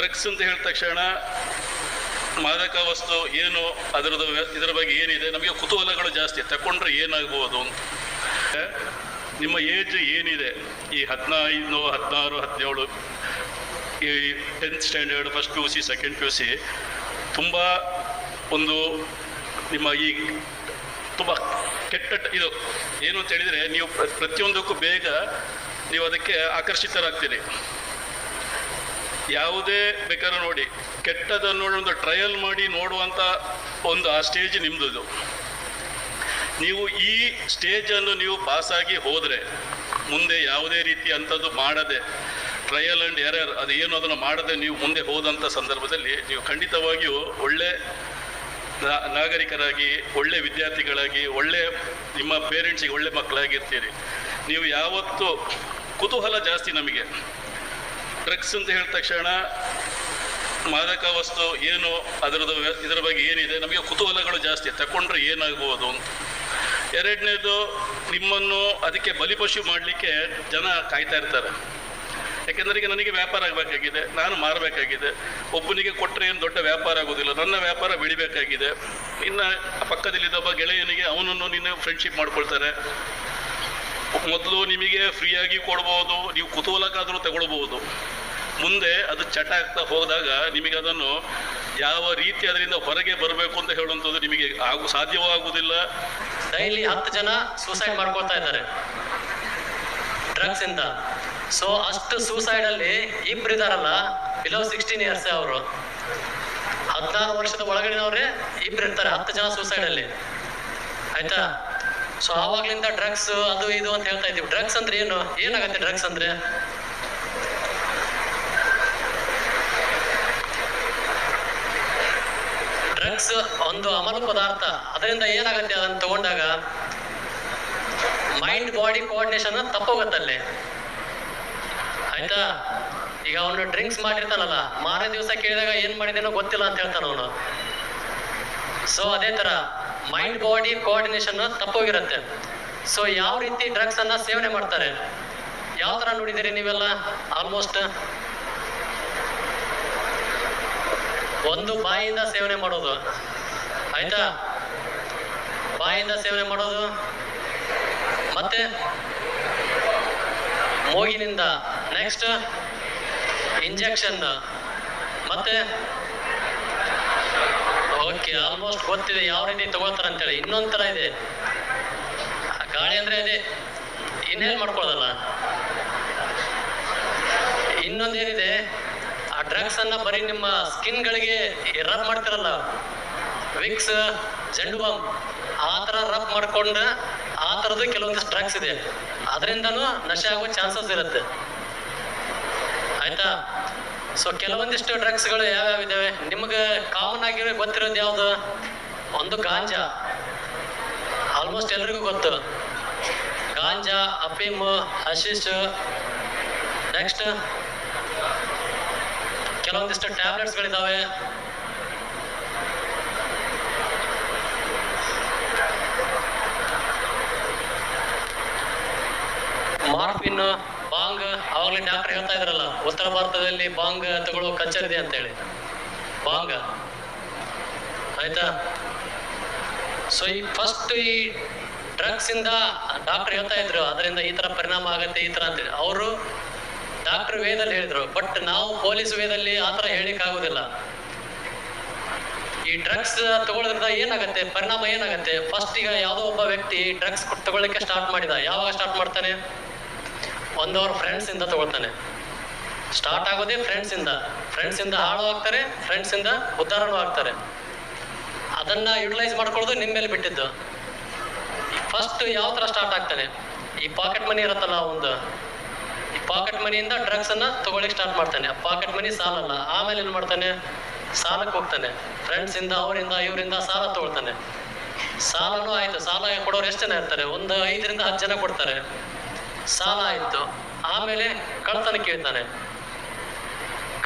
Drugs ಅಂತ ಹೇಳಿದ ತಕ್ಷಣ ಮಾದಕ ವಸ್ತು ಏನು ಇದರ ಬಗ್ಗೆ ಏನಿದೆ ನಮಗೆ ಕುತೂಹಲಗಳು ಜಾಸ್ತಿ. ತಗೊಂಡ್ರೆ ಏನಾಗ್ಬೋದು ಅಂತ. ನಿಮ್ಮ ಏಜ್ ಏನಿದೆ, ಈ 15, 16, 17, ಈ 10th standard, first PUC, second PUC, ತುಂಬ ಒಂದು ನಿಮ್ಮ ಈ ತುಂಬ ಕೆಟ್ಟ ಇದು ಏನು ಅಂತ ಹೇಳಿದರೆ, ನೀವು ಪ್ರತಿಯೊಂದಕ್ಕೂ ಬೇಗ ನೀವು ಅದಕ್ಕೆ ಆಕರ್ಷಿತರಾಗ್ತೀರಿ. ಯಾವುದೇ ಬೇಕಾದ್ರೂ ನೋಡಿ, ಕೆಟ್ಟದನ್ನು ಒಂದು ಟ್ರಯಲ್ ಮಾಡಿ ನೋಡುವಂಥ ಒಂದು ಆ ಸ್ಟೇಜ್ ನಿಮ್ಮದು. ನೀವು ಈ ಸ್ಟೇಜನ್ನು ನೀವು ಪಾಸಾಗಿ ಹೋದರೆ ಮುಂದೆ ಯಾವುದೇ ರೀತಿ ಅಂಥದ್ದು ಮಾಡದೆ, ಟ್ರಯಲ್ ಆ್ಯಂಡ್ ಎರರ್ ಅದು ಏನು ಅದನ್ನು ಮಾಡದೆ ನೀವು ಮುಂದೆ ಹೋದಂಥ ಸಂದರ್ಭದಲ್ಲಿ ನೀವು ಖಂಡಿತವಾಗಿಯೂ ಒಳ್ಳೆ ನಾಗರಿಕರಾಗಿ, ಒಳ್ಳೆ ವಿದ್ಯಾರ್ಥಿಗಳಾಗಿ, ಒಳ್ಳೆ ನಿಮ್ಮ ಪೇರೆಂಟ್ಸಿಗೆ ಒಳ್ಳೆ ಮಕ್ಕಳಾಗಿರ್ತೀರಿ. ನೀವು ಯಾವತ್ತೂ ಕುತೂಹಲ ಜಾಸ್ತಿ ನಮಗೆ. ಡ್ರಗ್ಸ್ ಅಂತ ಹೇಳಿದ ತಕ್ಷಣ ಮಾದಕ ವಸ್ತು ಏನು ಇದರ ಬಗ್ಗೆ ಏನಿದೆ ನಮಗೆ ಕುತೂಹಲಗಳು ಜಾಸ್ತಿ. ತಗೊಂಡ್ರೆ ಏನಾಗ್ಬೋದು ಅಂತ. ಎರಡನೇದು, ನಿಮ್ಮನ್ನು ಅದಕ್ಕೆ ಬಲಿಪಶು ಮಾಡಲಿಕ್ಕೆ ಜನ ಕಾಯ್ತಾ ಇರ್ತಾರೆ. ಯಾಕೆಂದರೆ ಈಗ ನನಗೆ ವ್ಯಾಪಾರ ಆಗಬೇಕಾಗಿದೆ, ನಾನು ಮಾರಬೇಕಾಗಿದೆ. ಒಬ್ಬನಿಗೆ ಕೊಟ್ಟರೆ ಏನು ದೊಡ್ಡ ವ್ಯಾಪಾರ ಆಗೋದಿಲ್ಲ, ನನ್ನ ವ್ಯಾಪಾರ ಬೆಳಿಬೇಕಾಗಿದೆ. ಇನ್ನು ಪಕ್ಕದಲ್ಲಿದ್ದೊಬ್ಬ ಗೆಳೆಯನಿಗೆ ಅವನನ್ನು ನೀನು ಫ್ರೆಂಡ್ಶಿಪ್ ಮಾಡ್ಕೊಳ್ತಾರೆ. ಮೊದಲು ನಿಮಗೆ ಫ್ರೀಯಾಗಿ ಕೊಡ್ಬೋದು, ನೀವು ಕುತೂಹಲಕ್ಕಾದರೂ ತಗೊಳ್ಬೋದು. ಮುಂದೆ ಅದು ಚಟ ಆಗ್ತಾ ಹೋದಾಗ ನಿಮಗೆ ಅದನ್ನು ಯಾವ ರೀತಿ ಅದರಿಂದ ಹೊರಗೆ ಬರಬೇಕು ಅಂತ ಹೇಳುವಂಥದ್ದು ನಿಮಗೆ ಸಾಧ್ಯವೂ ಆಗುವುದಿಲ್ಲ. ಡೈಲಿ 10 ಜನ ಸೂಸೈಡ್ ಮಾಡ್ಕೊಳ್ತಾ ಇದ್ದಾರೆ ಡ್ರಗ್ಸ್ ಇಂದ. ಸೊ ಅಷ್ಟು ಸೂಸೈಡ್ ಅಲ್ಲಿ ಇಬ್ರು ಇದಾರಲ್ಲ, ಬಿಲೋ 16 ಇಯರ್ಸ್, ಅವರು 16 ವರ್ಷದ ಒಳಗಡೆನವ್ರೆ ಇಬ್ರು ಇರ್ತಾರೆ 10 ಜನ ಸೂಸೈಡ್ ಅಲ್ಲಿ. ಆಯ್ತಾ? ಸೊ ಆವಾಗ್ಲಿಂದ ಡ್ರಗ್ಸ್ ಅದು ಇದು ಅಂತ ಹೇಳ್ತಾ ಇದೀವಿ. ಡ್ರಗ್ಸ್ ಅಂದ್ರೆ ಏನಾಗತ್ತೆ? ಡ್ರಗ್ಸ್ ಅಂದ್ರೆ ಡ್ರಗ್ಸ್ ಒಂದು ಅಮಲು ಪದಾರ್ಥ. ಅದರಿಂದ ಏನಾಗತ್ತೆ, ಅದನ್ನ ತಗೊಂಡಾಗ ಮೈಂಡ್ ಬಾಡಿ ಕೋಆರ್ಡಿನೇಷನ್ ತಪ್ಪೋಗತ್ತಲ್ಲಿ. ಆಯ್ತಾ? ಈಗ ಅವನು ಡ್ರಿಂಕ್ಸ್ ಮಾಡಿರ್ತಾನಲ್ಲ, ಮಾರನೇ ದಿವಸ ಕೇಳಿದಾಗ ಏನ್ ಮಾಡಿದೇನೋ ಗೊತ್ತಿಲ್ಲ ಅಂತ ಹೇಳ್ತಾನ ಅವನು. ಸೊ ಅದೇ ತರ ಮೈಂಡ್ ಬಾಡಿ ಕೋಆರ್ಡಿನೇಷನ್ ತಪ್ಪೋಗಿರುತ್ತೆ. ಸೊ ಯಾವ ರೀತಿ ಡ್ರಗ್ಸ್ ಅನ್ನ ಸೇವನೆ ಮಾಡ್ತಾರೆ, ಯಾವ ತರ ನೋಡಿದಿರಿ ನೀವೆಲ್ಲ? ಆಲ್ಮೋಸ್ಟ್ ಒಂದು ಬಾಯಿಂದ ಸೇವನೆ ಮಾಡೋದು. ಆಯ್ತಾ? ಬಾಯಿಂದ ಸೇವನೆ ಮಾಡೋದು, ಮತ್ತೆ ಮೂಗಿನಿಂದ, ನೆಕ್ಸ್ಟ್ ಇಂಜೆಕ್ಷನ್, ಮತ್ತೆ ಓಕೆ ಆಲ್ಮೋಸ್ಟ್ ಗೊತ್ತಿದೆ ಯಾವ ರೀತಿ ತಗೊಳ್ತಾರೆ ಅಂತೇಳಿ. ಇನ್ನೊಂಥರ ಇದೆ, ಗಾಳಿ ಅಂದ್ರೆ ಇದೆ ಇನ್ಹೇಲ್ ಮಾಡ್ಕೊಳ್ಳೋದಲ್ಲ. ಇನ್ನೊಂದೇನಿದೆ, ಆ ಡ್ರಗ್ಸ್ ಅನ್ನ ಬರೀ ನಿಮ್ಮ ಸ್ಕಿನ್ ಗಳಿಗೆ ರಬ್ ಮಾಡ್ತಿರಲ್ಲ, ವಿಕ್ಸ್, ಜೆಂಡು ಬಾಂಬ್, ಆ ತರ ರಬ್ ಮಾಡ್ಕೊಂಡ್ರೆ ಆ ತರದ್ದು ಕೆಲವೊಂದಿಷ್ಟು ಡ್ರಗ್ಸ್ ಇದೆ. ಅದರಿಂದನೂ ನಶೆ ಆಗೋ ಚಾನ್ಸಸ್ ಇರುತ್ತೆ. ಆಯ್ತಾ? ಸೊ ಕೆಲವೊಂದಿಷ್ಟು ಡ್ರಗ್ಸ್ಗಳು ಯಾವ್ಯಾವ ಇದಾವೆ ನಿಮ್ಗೆ ಕಾಮನ್ ಆಗಿರೋ ಗೊತ್ತಿರೋದು ಯಾವ್ದು? ಒಂದು ಗಾಂಜಾ, ಆಲ್ಮೋಸ್ಟ್ ಎಲ್ರಿಗೂ ಗೊತ್ತು. ಗಾಂಜಾ, ಅಫೀಮ್, ಹಶೀಶ್. ನೆಕ್ಸ್ಟ್ ಕೆಲವೊಂದಿಷ್ಟು ಟ್ಯಾಬ್ಲೆಟ್ಸ್ಗಳಿದಾವೆ. ಮಾರ್ಫಿನ್, ಬಾಂಗ್. ಅವಾಗಲೇ ಡಾಕ್ಟರ್ ಹೇಳ್ತಾ ಇದ್ರಲ್ಲ, ಉತ್ತರ ಭಾರತದಲ್ಲಿ ಬಾಂಗ್ ತಗೊಳ್ಳೋ ಕಲ್ಚರ್ ಇದೆ ಅಂತೇಳಿ. ಬಾಂಗ್. ಆಯ್ತಾ? ಸೊ ಈ ಫಸ್ಟ್ ಈ ಡ್ರಗ್ಸ್ ಇಂದ ಡಾಕ್ಟರ್ ಹೇಳ್ತಾ ಇದ್ರು ಅದರಿಂದ ಈ ತರ ಪರಿಣಾಮ ಆಗತ್ತೆ, ಈ ತರ ಅಂತೇಳಿ. ಅವರು ಡಾಕ್ಟರ್ ವೇದಲ್ಲಿ ಹೇಳಿದ್ರು. ಬಟ್ ನಾವು ಪೊಲೀಸ್ ವೇದಲ್ಲಿ ಆ ತರ ಹೇಳಿಕ್ ಆಗುದಿಲ್ಲ. ಈ ಡ್ರಗ್ಸ್ ತಗೊಳ್ಳೋದ್ರಿಂದ ಏನಾಗತ್ತೆ, ಪರಿಣಾಮ ಏನಾಗತ್ತೆ? ಫಸ್ಟ್ ಈಗ ಯಾವುದೋ ಒಬ್ಬ ವ್ಯಕ್ತಿ ಡ್ರಗ್ಸ್ ತಗೊಳ್ಳಿಕ್ಕೆ ಸ್ಟಾರ್ಟ್ ಮಾಡಿದ. ಯಾವಾಗ ಸ್ಟಾರ್ಟ್ ಮಾಡ್ತಾನೆ? ಒಂದು ಅವ್ರ ಫ್ರೆಂಡ್ಸ್ ಇಂದ ತಗೊಳ್ತಾನೆ. ಸ್ಟಾರ್ಟ್ ಆಗೋದೇ ಫ್ರೆಂಡ್ಸ್ ಇಂದ ಹಾಳು ಆಗ್ತಾರೆ, ಫ್ರೆಂಡ್ಸ್ ಇಂದ ಉದ್ಧಾರನೂ ಆಗ್ತಾರೆ. ಅದನ್ನ ಯುಟಿಲೈಸ್ ಮಾಡ್ಕೊಳ್ಳೋದು ನಿಮ್ಮ ಮೇಲೆ ಬಿಟ್ಟಿದ್ದು. ಫಸ್ಟ್ ಯಾವ ತರ ಸ್ಟಾರ್ಟ್ ಆಗ್ತಾನೆ? ಈ ಪಾಕೆಟ್ ಮನಿ ಇರುತ್ತಲ್ಲ ಒಂದು, ಈ ಪಾಕೆಟ್ ಮನಿಯಿಂದ ಡ್ರಗ್ಸ್ ಅನ್ನ ತಗೊಳ್ಳಿಕ್ಕೆ ಸ್ಟಾರ್ಟ್ ಮಾಡ್ತಾನೆ. ಆ ಪಾಕೆಟ್ ಮನಿ ಸಾಲಲ್ಲ. ಆಮೇಲೆ ಏನ್ ಮಾಡ್ತಾನೆ? ಸಾಲಕ್ಕೆ ಹೋಗ್ತಾನೆ. ಫ್ರೆಂಡ್ಸ್ ಇಂದ, ಅವರಿಂದ, ಇವರಿಂದ ಸಾಲ ತಗೊಳ್ತಾನೆ. ಸಾಲನೂ ಆಯ್ತು. ಸಾಲ ಕೊಡೋರು ಎಷ್ಟು ಜನ ಇರ್ತಾರೆ? ಒಂದು 5 ರಿಂದ 10 ಜನ ಕೊಡ್ತಾರೆ. ಸಾಲ ಆಯ್ತು. ಆಮೇಲೆ ಕಳ್ತನ ಕೇಳ್ತಾನೆ.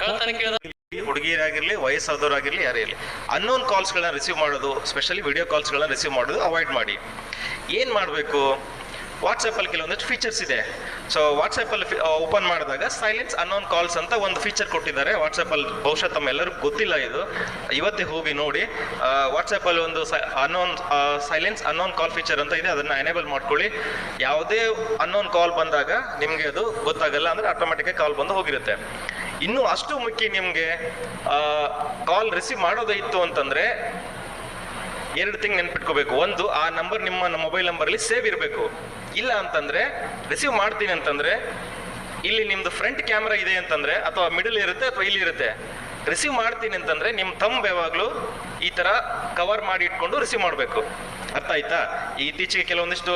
ಕಳ್ತನ ಕೇಳಿದ ಹುಡುಗಿಯರಾಗಿರ್ಲಿ, ವಯಸ್ಸಾದವರಾಗಿರ್ಲಿ, ಯಾರೇ ಇರಲಿ, ಅನ್ನೋನ್ ಕಾಲ್ಸ್ಗಳನ್ನ ರಿಸೀವ್ ಮಾಡೋದು, ಸ್ಪೆಷಲಿ ವಿಡಿಯೋ ಕಾಲ್ಸ್ಗಳನ್ನ ರಿಸೀವ್ ಮಾಡೋದು ಅವಾಯ್ಡ್ ಮಾಡಿ. ಏನು ಮಾಡಬೇಕು? ವಾಟ್ಸಪ್ಪಲ್ಲಿ ಕೆಲವೊಂದಷ್ಟು ಫೀಚರ್ಸ್ ಇದೆ. ಸೊ ವಾಟ್ಸಪ್ಪಲ್ಲಿ ಓಪನ್ ಮಾಡಿದಾಗ ಸೈಲೆನ್ಸ್ ಅನ್ನೋನ್ ಕಾಲ್ಸ್ ಅಂತ ಒಂದು ಫೀಚರ್ ಕೊಟ್ಟಿದ್ದಾರೆ ವಾಟ್ಸಪ್ಪಲ್ಲಿ. ಬಹುಶಃ ತಮ್ಮೆಲ್ಲರಿಗೂ ಗೊತ್ತಿಲ್ಲ ಇದು, ಇವತ್ತೇ ಹೋಗಿ ನೋಡಿ. ವಾಟ್ಸಪ್ಪಲ್ಲಿ ಒಂದು ಸೈಲೆನ್ಸ್ ಅನ್ನೋನ್ ಕಾಲ್ ಫೀಚರ್ ಅಂತ ಇದೆ, ಅದನ್ನು ಎನೇಬಲ್ ಮಾಡ್ಕೊಳ್ಳಿ. ಯಾವುದೇ ಅನ್ನೋನ್ ಕಾಲ್ ಬಂದಾಗ ನಿಮಗೆ ಅದು ಗೊತ್ತಾಗಲ್ಲ, ಅಂದರೆ ಆಟೋಮೆಟಿಕ್ಕಾಗಿ ಕಾಲ್ ಬಂದು ಹೋಗಿರುತ್ತೆ. ಇನ್ನು ಅಷ್ಟು ಮುಖ್ಯ, ನಿಮಗೆ ಕಾಲ್ ರಿಸೀವ್ ಮಾಡೋದಿತ್ತು ಅಂತಂದರೆ 2 ಥಿಂಗ್ ನೆನ್ಪಿಟ್ಕೋಬೇಕು. ಒಂದು, ಆ ನಂಬರ್ ನಿಮ್ಮ ಮೊಬೈಲ್ ನಂಬರಲ್ಲಿ ಸೇವ್ ಇರಬೇಕು. ಇಲ್ಲ ಅಂತಂದರೆ ರಿಸೀವ್ ಮಾಡ್ತೀನಿ ಅಂತಂದರೆ ಇಲ್ಲಿ ನಿಮ್ಮದು ಫ್ರಂಟ್ ಕ್ಯಾಮ್ರಾ ಇದೆ ಅಂತಂದರೆ, ಅಥವಾ ಮಿಡಲ್ ಇರುತ್ತೆ ಅಥವಾ ಇಲ್ಲಿ ಇರುತ್ತೆ. ರಿಸೀವ್ ಮಾಡ್ತೀನಿ ಅಂತಂದರೆ ನಿಮ್ಮ ಥಂಬ್ ಯಾವಾಗಲೂ ಈ ಥರ ಕವರ್ ಮಾಡಿ ಇಟ್ಕೊಂಡು ರಿಸೀವ್ ಮಾಡಬೇಕು. ಅರ್ಥ ಆಯ್ತಾ? ಇತ್ತೀಚೆಗೆ ಕೆಲವೊಂದಿಷ್ಟು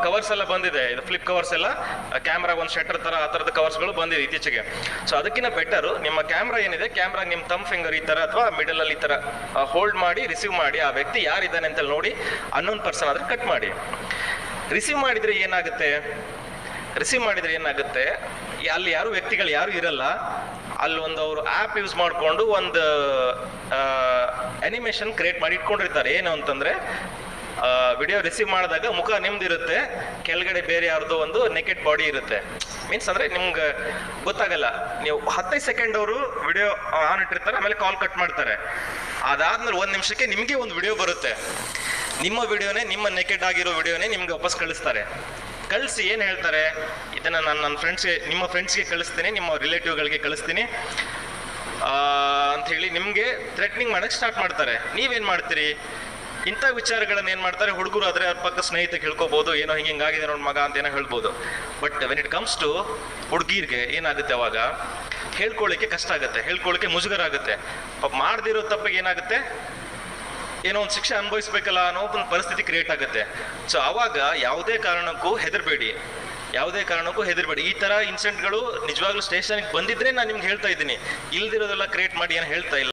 ಕವರ್ಸ್ ಎಲ್ಲ ಬಂದಿದೆ, ಇದು ಫ್ಲಿಪ್ ಕವರ್ಸ್ ಎಲ್ಲ, ಕ್ಯಾಮ್ರಾ ಒಂದು ಶಟರ್ ಥರ ಆ ಥರದ ಕವರ್ಸ್ಗಳು ಬಂದಿದೆ ಇತ್ತೀಚೆಗೆ. ಸೊ ಅದಕ್ಕಿಂತ ಬೆಟರು ನಿಮ್ಮ ಕ್ಯಾಮ್ರಾ ಏನಿದೆ, ಕ್ಯಾಮ್ರಾ ನಿಮ್ಮ ಥಂಬ್ ಫಿಂಗರ್ ಈ ಥರ ಅಥವಾ ಮಿಡಲಲ್ಲಿ ಈ ಥರ ಹೋಲ್ಡ್ ಮಾಡಿ ರಿಸೀವ್ ಮಾಡಿ, ಆ ವ್ಯಕ್ತಿ ಯಾರಿದ್ದಾನೆ ಅಂತ ನೋಡಿ, ಅನ್ನೋನ್ ಪರ್ಸನ್ ಆದರೆ ಕಟ್ ಮಾಡಿ. ರಿಸೀವ್ ಮಾಡಿದರೆ ಏನಾಗುತ್ತೆ, ಅಲ್ಲಿ ಯಾರು ವ್ಯಕ್ತಿಗಳು ಯಾರು ಇರಲ್ಲ, ಅಲ್ಲೊಂದು ಅವರು ಆ್ಯಪ್ ಯೂಸ್ ಮಾಡಿಕೊಂಡು ಒಂದು ಅನಿಮೇಷನ್ ಕ್ರಿಯೇಟ್ ಮಾಡಿ ಇಟ್ಕೊಂಡಿರ್ತಾರೆ. ಏನು ಅಂತಂದರೆ, ವಿಡಿಯೋ ರಿಸೀವ್ ಮಾಡಿದಾಗ ಮುಖ ನಿಮ್ದಿರುತ್ತೆ, ಕೆಳಗಡೆ ಬೇರೆ ಯಾರ್ದು ಒಂದು ನೆಕೆಡ್ ಬಾಡಿ ಇರುತ್ತೆ. ಮೀನ್ಸ್ ಅಂದರೆ ನಿಮ್ಗೆ ಗೊತ್ತಾಗಲ್ಲ. ನೀವು 15 ಸೆಕೆಂಡ್ ಅವರು ವಿಡಿಯೋ ಆನ್ ಇಟ್ಟಿರ್ತಾರೆ, ಆಮೇಲೆ ಕಾಲ್ ಕಟ್ ಮಾಡ್ತಾರೆ. ಅದಾದ್ಮೇಲೆ 1 ನಿಮಿಷಕ್ಕೆ ನಿಮಗೆ ಒಂದು ವಿಡಿಯೋ ಬರುತ್ತೆ, ನಿಮ್ಮ ವಿಡಿಯೋನೇ, ನಿಮ್ಮ ನೆಕೆಡ್ ಆಗಿರೋ ವಿಡಿಯೋನೇ ನಿಮ್ಗೆ ವಾಪಸ್ ಕಳಿಸ್ತಾರೆ. ಕಳಿಸಿ ಏನು ಹೇಳ್ತಾರೆ, ಇದನ್ನು ನಾನು ನನ್ನ ನಿಮ್ಮ ಫ್ರೆಂಡ್ಸ್ಗೆ ಕಳಿಸ್ತೀನಿ, ನಿಮ್ಮ ರಿಲೇಟಿವ್ಗಳಿಗೆ ಕಳಿಸ್ತೀನಿ ಅಂಥೇಳಿ ನಿಮಗೆ ಥ್ರೆಟ್ನಿಂಗ್ ಮಾಡೋಕ್ಕೆ ಸ್ಟಾರ್ಟ್ ಮಾಡ್ತಾರೆ. ನೀವೇನು ಮಾಡ್ತೀರಿ? ಇಂಥ ವಿಚಾರಗಳನ್ನು ಏನು ಮಾಡ್ತಾರೆ, ಹುಡುಗರು ಆದರೆ ಅವ್ರ ಪಕ್ಕ ಸ್ನೇಹಿತರಿಗೆ ಹೇಳ್ಕೊಬೋದು, ಏನೋ ಹಿಂಗಾಗಿದೆ ನೋಡಿ ಮಗ ಅಂತ ಏನೋ ಹೇಳ್ಬೋದು. But when it comes to ಹುಡುಗಿರಿಗೆ ಏನಾಗುತ್ತೆ, ಅವಾಗ ಹೇಳ್ಕೊಳ್ಳಿಕ್ಕೆ ಕಷ್ಟ ಆಗುತ್ತೆ, ಹೇಳ್ಕೊಳ್ಳಿಕ್ಕೆ ಮುಜುಗರ ಆಗುತ್ತೆ. ಮಾಡದಿರೋ ತಪ್ಪಿಗೆ ಏನಾಗುತ್ತೆ, ಏನೋ ಒಂದು ಶಿಕ್ಷೆ ಅನುಭವಿಸ್ಬೇಕಲ್ಲ ಅನ್ನೋ ಒಂದು ಪರಿಸ್ಥಿತಿ ಕ್ರಿಯೇಟ್ ಆಗುತ್ತೆ. ಸೊ ಆವಾಗ ಯಾವುದೇ ಕಾರಣಕ್ಕೂ ಹೆದರಬೇಡಿ. ಈ ಥರ ಇನ್ಸಿಡೆಂಟ್ಗಳು ನಿಜವಾಗ್ಲೂ ಸ್ಟೇಷನ್ಗೆ ಬಂದಿದ್ರೆ ನಾನು ನಿಮ್ಗೆ ಹೇಳ್ತಾ ಇದ್ದೀನಿ, ಇಲ್ದಿರೋದೆಲ್ಲ ಕ್ರಿಯೇಟ್ ಮಾಡಿ ಏನು ಹೇಳ್ತಾ ಇಲ್ಲ.